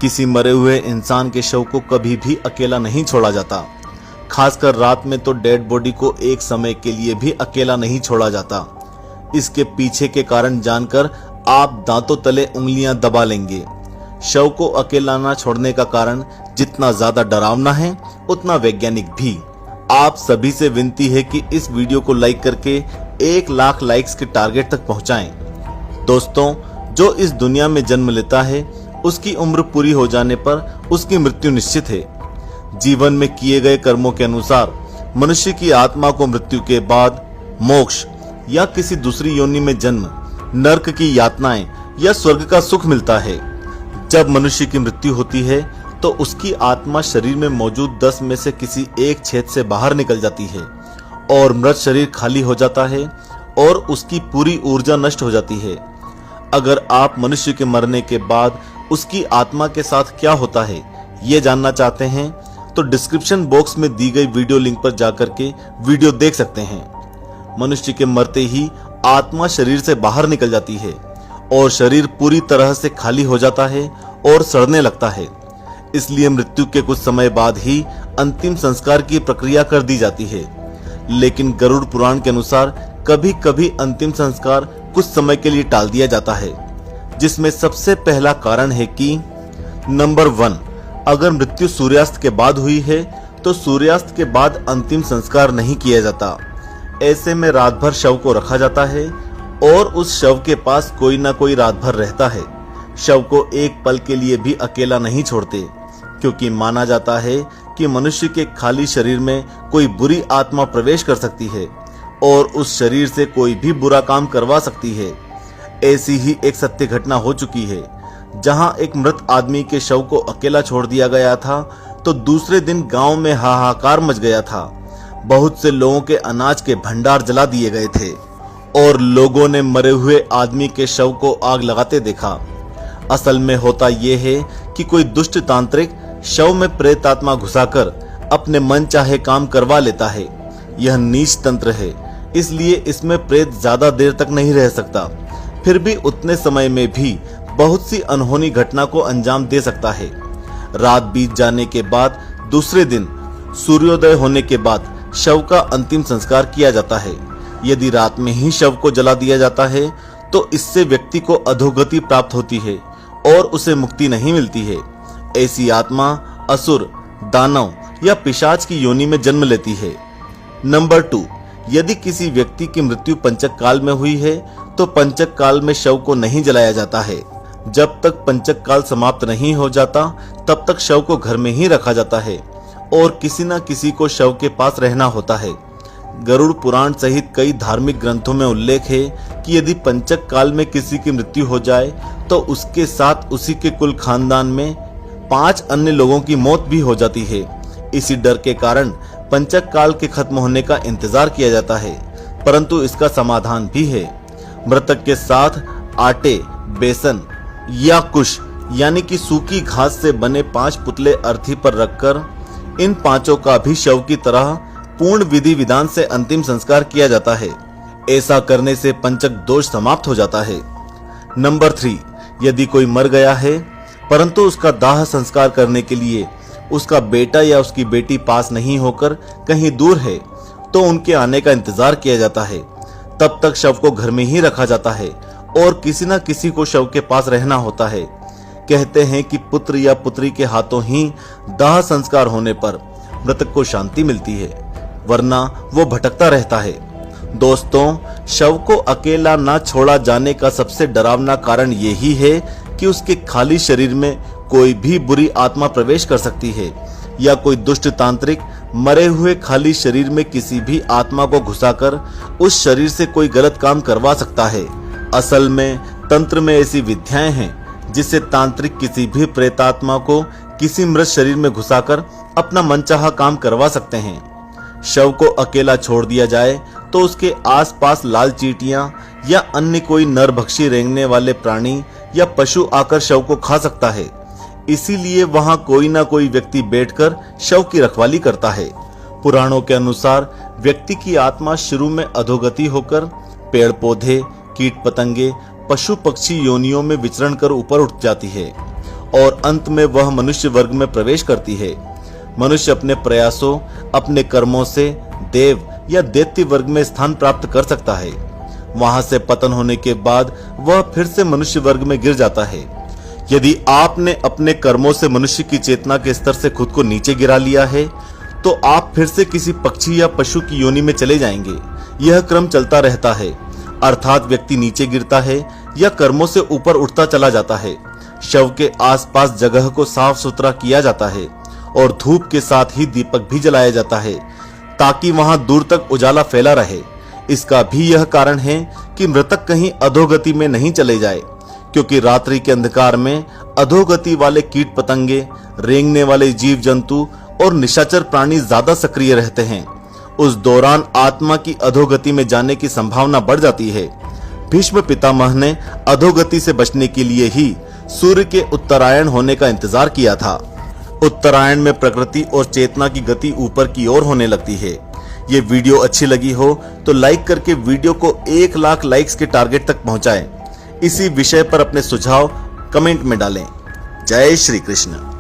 किसी मरे हुए इंसान के शव को कभी भी अकेला नहीं छोड़ा जाता। खासकर रात में तो डेड बॉडी को एक समय के लिए भी अकेला नहीं छोड़ा जाता। इसके पीछे के कारण जानकर आप दांतों तले उंगलियां दबा लेंगे। शव को अकेला ना छोड़ने का कारण जितना ज्यादा डरावना है उतना वैज्ञानिक भी। आप सभी से विनती है कि इस वीडियो को लाइक करके 1 लाख लाइक्स के टारगेट तक पहुंचाएं। दोस्तों, जो इस दुनिया में जन्म लेता है उसकी उम्र पूरी हो जाने पर उसकी मृत्यु निश्चित है। जीवन में किए गए कर्मों के अनुसार मनुष्य की आत्मा को मृत्यु के बाद मोक्ष या किसी दूसरी योनि में जन्म, नरक की यातनाएं या स्वर्ग का सुख मिलता है। जब मनुष्य की मृत्यु होती है तो उसकी आत्मा शरीर में मौजूद 10 में से किसी एक छेद से बाहर निकल जाती है और मृत शरीर खाली हो जाता है और उसकी पूरी ऊर्जा नष्ट हो जाती है। अगर आप मनुष्य के मरने के बाद उसकी आत्मा के साथ क्या होता है ये जानना चाहते हैं तो डिस्क्रिप्शन बॉक्स में दी गई वीडियो लिंक पर जाकर के वीडियो देख सकते हैं। मनुष्य के मरते ही आत्मा शरीर से बाहर निकल जाती है और शरीर पूरी तरह से खाली हो जाता है और सड़ने लगता है। इसलिए मृत्यु के कुछ समय बाद ही अंतिम संस्कार की प्रक्रिया कर दी जाती है। लेकिन गरुड़ पुराण के अनुसार कभी कभी अंतिम संस्कार कुछ समय के लिए टाल दिया जाता है, जिसमें सबसे पहला कारण है कि नंबर 1, अगर मृत्यु सूर्यास्त के बाद हुई है तो सूर्यास्त के बाद अंतिम संस्कार नहीं किया जाता। ऐसे में रात भर शव को रखा जाता है और उस शव के पास कोई ना कोई रात भर रहता है। शव को एक पल के लिए भी अकेला नहीं छोड़ते, क्योंकि माना जाता है कि मनुष्य के खाली शरीर में कोई बुरी आत्मा प्रवेश कर सकती है और उस शरीर से कोई भी बुरा काम करवा सकती है। ऐसी ही एक सत्य घटना हो चुकी है, जहां एक मृत आदमी के शव को अकेला छोड़ दिया गया था तो दूसरे दिन गांव में हाहाकार मच गया था। बहुत से लोगों के अनाज के भंडार जला दिए गए थे और लोगों ने मरे हुए आदमी के शव को आग लगाते देखा। असल में होता यह है कि कोई दुष्ट तांत्रिक शव में प्रेत आत्मा घुसाकर अपने मन चाहे काम करवा लेता है। यह नीच तंत्र है, इसलिए इसमें प्रेत ज्यादा देर तक नहीं रह सकता। फिर भी उतने समय में भी बहुत सी अनहोनी घटना को अंजाम दे सकता है। रात बीत जाने के बाद दूसरे दिन सूर्योदय होने के बाद शव का अंतिम संस्कार किया जाता है। यदि रात में ही शव को जला दिया जाता है तो इससे व्यक्ति को अधोगति प्राप्त होती है और उसे मुक्ति नहीं मिलती है। ऐसी आत्मा असुर, दानव या पिशाच की योनि में जन्म लेती है। नंबर 2, यदि किसी व्यक्ति की मृत्यु पंचक काल में हुई है तो पंचक काल में शव को नहीं जलाया जाता है। जब तक पंचक काल समाप्त नहीं हो जाता तब तक शव को घर में ही रखा जाता है और किसी न किसी को शव के पास रहना होता है। गरुड़ पुराण सहित कई धार्मिक ग्रंथों में उल्लेख है कि यदि पंचक काल में किसी की मृत्यु हो जाए तो उसके साथ उसी के कुल खानदान में 5 अन्य लोगों की मौत भी हो जाती है। इसी डर के कारण पंचक काल के खत्म होने का इंतजार किया जाता है, परंतु इसका समाधान भी है। मृतक के साथ आटे, बेसन या कुश यानी कि सूखी घास से बने 5 पुतले अर्थी पर रखकर इन 5 का भी शव की तरह पूर्ण विधि विधान से अंतिम संस्कार किया जाता है। ऐसा करने से पंचक दोष समाप्त हो जाता है। नंबर 3, यदि कोई मर गया है परंतु उसका दाह संस्कार करने के लिए उसका बेटा या उसकी बेटी पास नहीं होकर कहीं दूर है तो उनके आने का इंतजार किया जाता है। तब तक शव को घर में ही रखा जाता है और किसी न किसी को शव के पास रहना होता है। कहते हैं कि पुत्र या पुत्री के हाथों ही दाह संस्कार होने पर मृतक को शांति मिलती है, वरना वो भटकता रहता है। दोस्तों, शव को अकेला ना छोड़ा जाने का सबसे डरावना कारण यही है कि उसके खाली शरीर में कोई भी बुरी आत्मा प्रवेश कर सकती है या कोई दुष्ट तांत्रिक मरे हुए खाली शरीर में किसी भी आत्मा को घुसाकर उस शरीर से कोई गलत काम करवा सकता है। असल में तंत्र में ऐसी विद्याएं हैं जिससे तांत्रिक किसी भी प्रेतात्मा को किसी मृत शरीर में घुसाकर अपना मनचाहा काम करवा सकते हैं। शव को अकेला छोड़ दिया जाए तो उसके आसपास लाल चींटियां या अन्य कोई नरभक्षी रेंगने वाले प्राणी या पशु आकर शव को खा सकता है। इसीलिए वहां कोई ना कोई व्यक्ति बैठकर शव की रखवाली करता है। पुराणों के अनुसार व्यक्ति की आत्मा शुरू में अधोगति होकर पेड़ पौधे, कीट पतंगे, पशु पक्षी योनियों में विचरण कर ऊपर उठ जाती है और अंत में वह मनुष्य वर्ग में प्रवेश करती है। मनुष्य अपने प्रयासों, अपने कर्मों से देव या दैत्य वर्ग में स्थान प्राप्त कर सकता है। वहां से पतन होने के बाद वह फिर से मनुष्य वर्ग में गिर जाता है। यदि आपने अपने कर्मों से मनुष्य की चेतना के स्तर से खुद को नीचे गिरा लिया है तो आप फिर से किसी पक्षी या पशु की योनि में चले जाएंगे। यह क्रम चलता रहता है, अर्थात व्यक्ति नीचे गिरता है या कर्मों से ऊपर उठता चला जाता है। शव के आसपास जगह को साफ सुथरा किया जाता है और धूप के साथ ही दीपक भी जलाया जाता है ताकि वहां दूर तक उजाला फैला रहे। इसका भी यह कारण है कि मृतक कहीं अधोगति में नहीं चले जाए, क्योंकि रात्रि के अंधकार में अधोगति वाले कीट पतंगे, रेंगने वाले जीव जंतु और निशाचर प्राणी ज्यादा सक्रिय रहते हैं। उस दौरान आत्मा की अधोगति में जाने की संभावना बढ़ जाती है। भीष्म पितामह ने अधोगति से बचने के लिए ही सूर्य के उत्तरायण होने का इंतजार किया था। उत्तरायण में प्रकृति और चेतना की गति ऊपर की ओर होने लगती है। ये वीडियो अच्छी लगी हो तो लाइक करके वीडियो को 1 लाख लाइक्स के टारगेट तक पहुंचाएं। इसी विषय पर अपने सुझाव कमेंट में डालें। जय श्री कृष्ण।